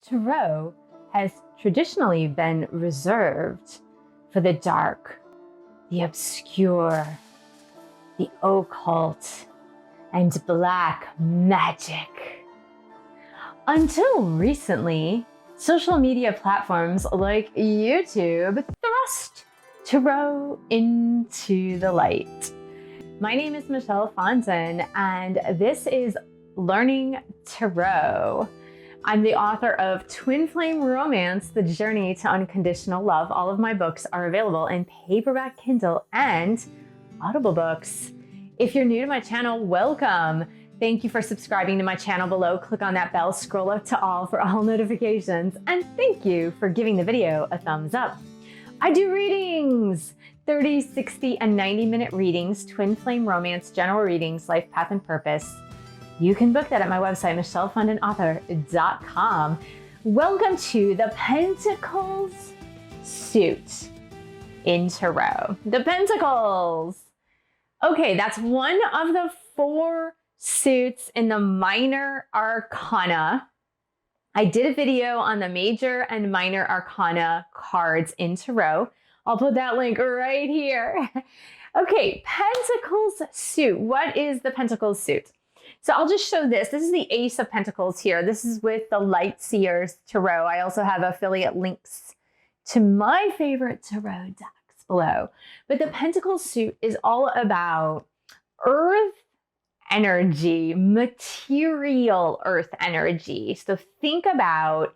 Tarot has traditionally been reserved for the dark, the obscure, the occult, and black magic. Until recently, social media platforms like YouTube thrust tarot into the light. My name is michellefondinauthor, and this is Learning Tarot. I'm the author of Twin Flame Romance, The Journey to Unconditional Love. All of my books are available in paperback, Kindle, and Audible books. If you're new to my channel, welcome. Thank you for subscribing to my channel below. Click on that bell, scroll up to all for all notifications, and thank you for giving the video a thumbs up. I do readings, 30, 60, and 90-minute readings, Twin Flame Romance, general readings, life path and purpose. You can book that at my website, michellefondinauthor.com. Welcome to the Pentacles Suit in Tarot. The Pentacles. Okay, that's one of the 4 suits in the Minor Arcana. I did a video on the Major and Minor Arcana cards in Tarot. I'll put that link right here. Okay, Pentacles Suit. What is the Pentacles Suit? So I'll just show this. This is the Ace of Pentacles here. This is with the Light Seers Tarot. I also have affiliate links to my favorite tarot decks below. But the Pentacles Suit is all about earth energy, material earth energy. So think about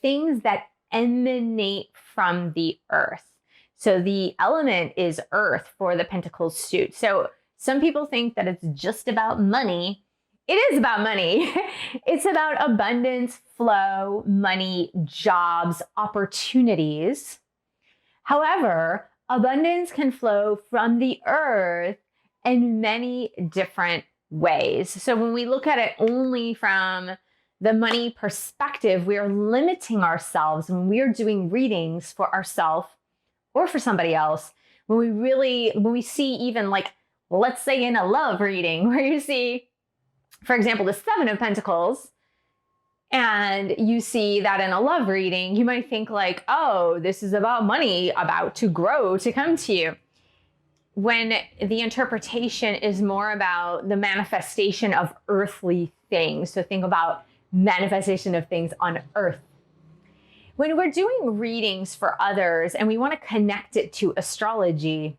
things that emanate from the earth. So the element is earth for the Pentacles Suit. So some people think that it's just about money. It is about money. It's about abundance, flow, money, jobs, opportunities. However, abundance can flow from the earth in many different ways. So when we look at it only from the money perspective, we are limiting ourselves when we are doing readings for ourselves or for somebody else. When we see even like, let's say in a love reading where you see, for example, the 7 of Pentacles, and you see that in a love reading, you might think like, oh, this is about money about to grow, to come to you. When the interpretation is more about the manifestation of earthly things. So think about manifestation of things on earth. When we're doing readings for others and we want to connect it to astrology,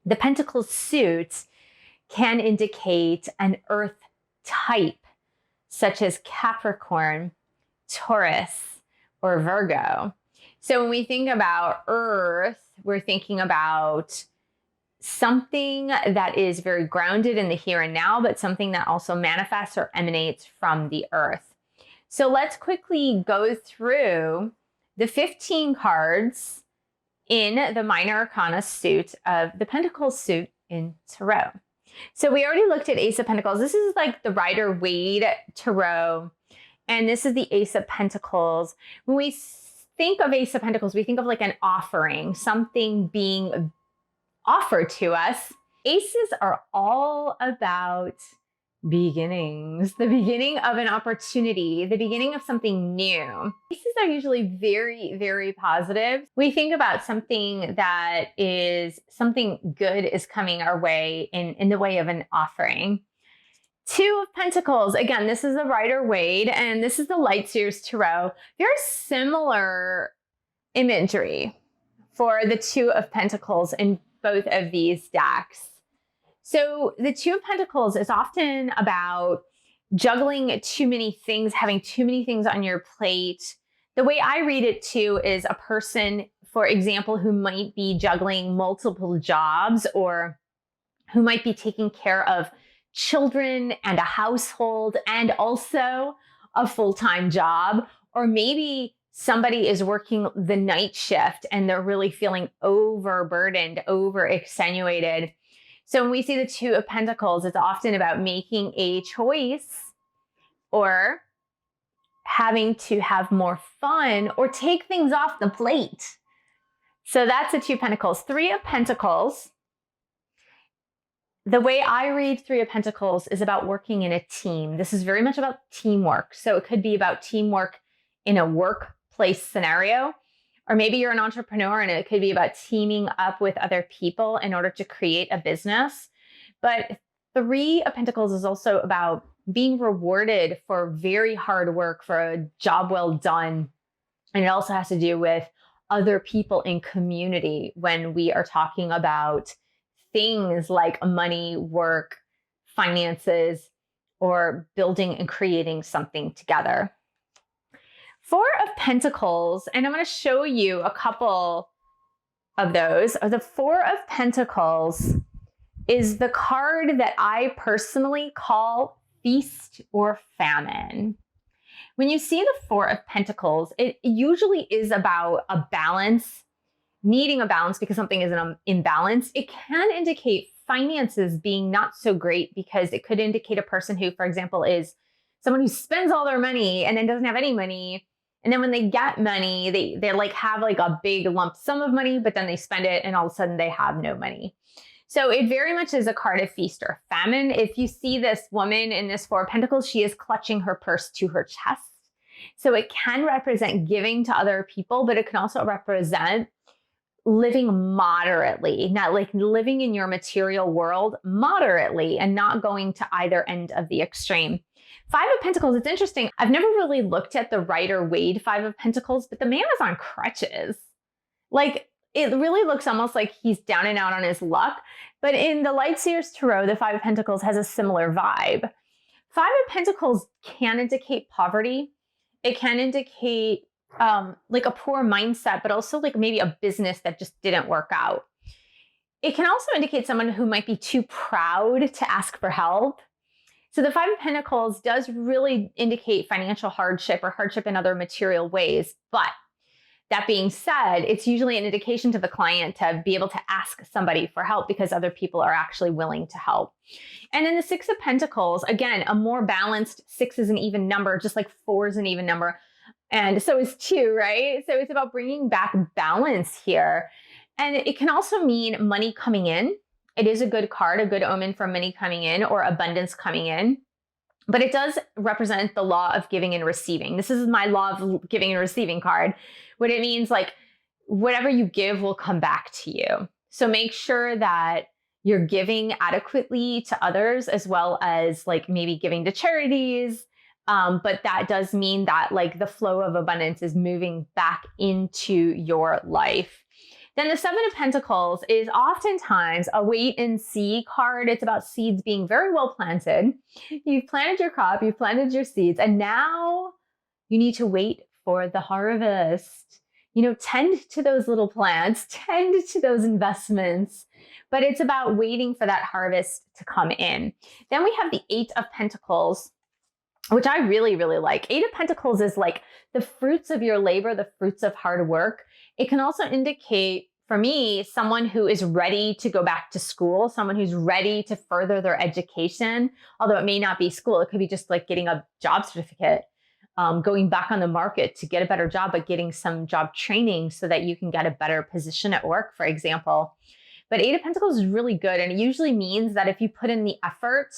the Pentacles Suit can indicate an earth type, such as Capricorn, Taurus, or Virgo. So when we think about earth, we're thinking about something that is very grounded in the here and now, but something that also manifests or emanates from the earth. So let's quickly go through the 15 cards in the Minor Arcana suit of the Pentacles Suit in Tarot. So we already looked at Ace of Pentacles. This is like the Rider-Waite Tarot, and this is the Ace of Pentacles. When we think of Ace of Pentacles, we think of like an offering, something being offered to us. Aces are all about beginnings, the beginning of an opportunity, the beginning of something new. Aces are usually very, very positive. We think about something that is something good is coming our way in the way of an offering. 2 of Pentacles. Again, this is the Rider-Waite, and this is the Light Seers Tarot. Very similar imagery for the 2 of Pentacles in both of these decks. So the 2 of Pentacles is often about juggling too many things, having too many things on your plate. The way I read it too is a person, for example, who might be juggling multiple jobs or who might be taking care of children and a household and also a full-time job. Or maybe somebody is working the night shift and they're really feeling overburdened, overextenuated. So when we see the 2 of Pentacles, it's often about making a choice or having to have more fun or take things off the plate. So that's the 2 of Pentacles. 3 of Pentacles. The way I read 3 of Pentacles is about working in a team. This is very much about teamwork. So it could be about teamwork in a workplace scenario. Or maybe you're an entrepreneur and it could be about teaming up with other people in order to create a business. But Three of Pentacles is also about being rewarded for very hard work, for a job well done. And it also has to do with other people in community when we are talking about things like money, work, finances, or building and creating something together. Four of Pentacles, and I'm going to show you a couple of those. The Four of Pentacles is the card that I personally call Feast or Famine. When you see the Four of Pentacles, it usually is about a balance, needing a balance because something is in imbalance. It can indicate finances being not so great because it could indicate a person who, for example, is someone who spends all their money and then doesn't have any money. And then when they get money, they like have like a big lump sum of money, but then they spend it and all of a sudden they have no money. So it very much is a card of feast or famine. If you see this woman in this Four of Pentacles, she is clutching her purse to her chest. So it can represent giving to other people, but it can also represent living moderately, not like living in your material world moderately and not going to either end of the extreme. Five of Pentacles, it's interesting. I've never really looked at the Rider-Waite Five of Pentacles, but the man is on crutches. Like, it really looks almost like he's down and out on his luck. But in the Lightseers Tarot, the Five of Pentacles has a similar vibe. Five of Pentacles can indicate poverty. It can indicate like a poor mindset, but also like maybe a business that just didn't work out. It can also indicate someone who might be too proud to ask for help. So the Five of Pentacles does really indicate financial hardship or hardship in other material ways. But that being said, it's usually an indication to the client to be able to ask somebody for help because other people are actually willing to help. And then the Six of Pentacles, again, a more balanced, 6 is an even number, just like 4 is an even number. And so is 2, right? So it's about bringing back balance here. And it can also mean money coming in. It is a good card, a good omen for money coming in or abundance coming in. But it does represent the law of giving and receiving. This is my law of giving and receiving card. What it means, like, whatever you give will come back to you. So make sure that you're giving adequately to others, as well as like maybe giving to charities. But that does mean that like the flow of abundance is moving back into your life. Then the Seven of Pentacles is oftentimes a wait and see card. It's about seeds being very well planted. You've planted your crop, you've planted your seeds, and now you need to wait for the harvest. You know, tend to those little plants, tend to those investments, but it's about waiting for that harvest to come in. Then we have the Eight of Pentacles, which I really, really like. Eight of Pentacles is like the fruits of your labor, the fruits of hard work. It can also indicate, for me, someone who is ready to go back to school, someone who's ready to further their education, although it may not be school. It could be just like getting a job certificate, going back on the market to get a better job, but getting some job training so that you can get a better position at work, for example. But Eight of Pentacles is really good. And it usually means that if you put in the effort,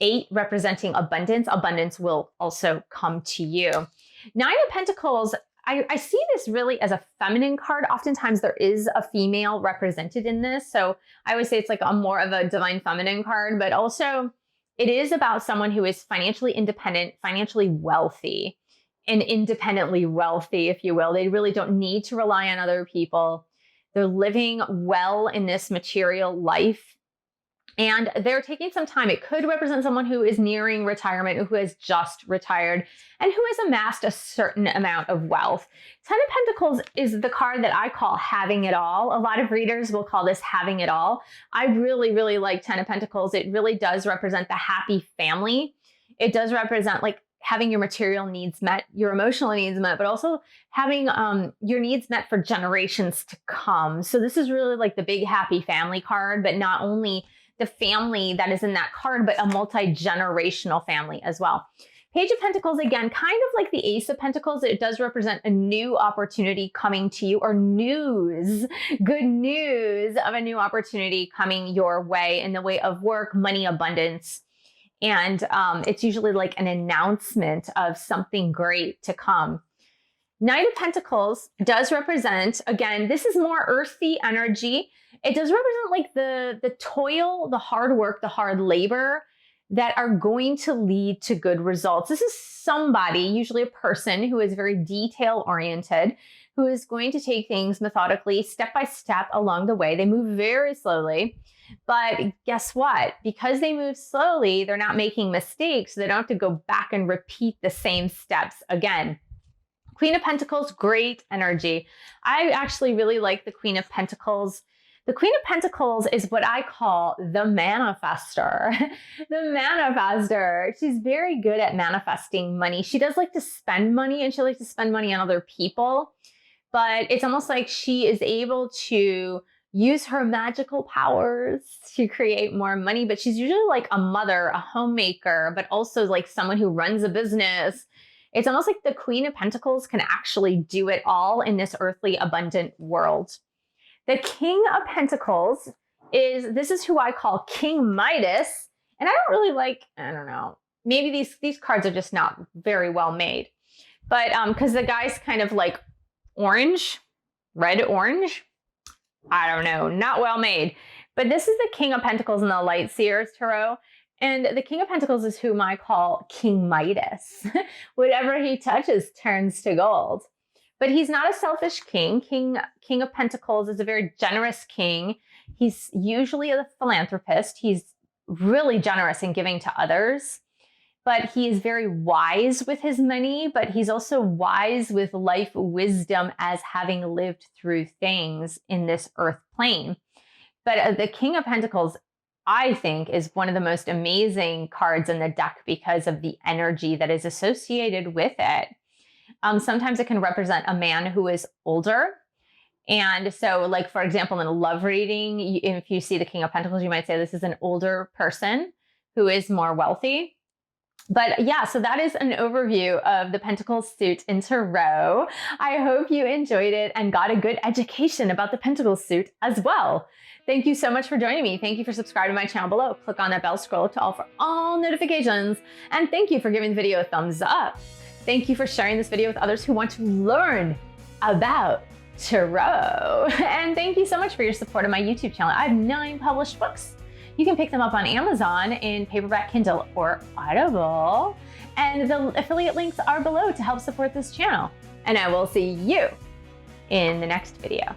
8 representing abundance, abundance will also come to you. Nine of Pentacles, I see this really as a feminine card. Oftentimes there is a female represented in this. So I always say it's like a more of a divine feminine card, but also it is about someone who is financially independent, financially wealthy, and independently wealthy, if you will. They really don't need to rely on other people. They're living well in this material life. And they're taking some time. It could represent someone who is nearing retirement, or who has just retired, and who has amassed a certain amount of wealth. Ten of Pentacles is the card that I call having it all. A lot of readers will call this having it all. I really, really like Ten of Pentacles. It really does represent the happy family. It does represent like having your material needs met, your emotional needs met, but also having your needs met for generations to come. So this is really like the big happy family card, but not only the family that is in that card, but a multi-generational family as well. Page of Pentacles, again, kind of like the Ace of Pentacles, it does represent a new opportunity coming to you, or news, good news of a new opportunity coming your way in the way of work, money, abundance. And it's usually like an announcement of something great to come. Knight of Pentacles does represent, again, this is more earthy energy. It does represent like the toil, the hard work, the hard labor that are going to lead to good results. This is somebody, usually a person, who is very detail oriented, who is going to take things methodically, step by step along the way. They move very slowly, but guess what? Because they move slowly, they're not making mistakes. So they don't have to go back and repeat the same steps again. Queen of Pentacles, great energy. I actually really like the Queen of Pentacles. The Queen of Pentacles is what I call the manifester. The manifester. She's very good at manifesting money. She does like to spend money, and she likes to spend money on other people. But it's almost like she is able to use her magical powers to create more money. But she's usually like a mother, a homemaker, but also like someone who runs a business. It's almost like the Queen of Pentacles can actually do it all in this earthly abundant world. The King of Pentacles this is who I call King Midas. And I don't really like, I don't know, maybe these cards are just not very well made. But because the guy's kind of like orange, red orange. I don't know, not well made. But this is the King of Pentacles in the Light Seers Tarot. And the King of Pentacles is whom I call King Midas. Whatever he touches turns to gold. But he's not a selfish king. King of Pentacles is a very generous king. He's usually a philanthropist. He's really generous in giving to others. But he is very wise with his money, but he's also wise with life wisdom as having lived through things in this earth plane. But the King of Pentacles, I think, is one of the most amazing cards in the deck because of the energy that is associated with it. Sometimes it can represent a man who is older. And so, like, for example, in a love reading, if you see the King of Pentacles, you might say this is an older person who is more wealthy. But yeah, so that is an overview of the Pentacles suit in tarot. I hope you enjoyed it and got a good education about the Pentacles suit as well. Thank you so much for joining me. Thank you for subscribing to my channel below. Click on that bell, scroll up to all for all notifications. And thank you for giving the video a thumbs up. Thank you for sharing this video with others who want to learn about tarot. And thank you so much for your support of my YouTube channel. I have 9 published books. You can pick them up on Amazon in paperback, Kindle, or Audible. And the affiliate links are below to help support this channel. And I will see you in the next video.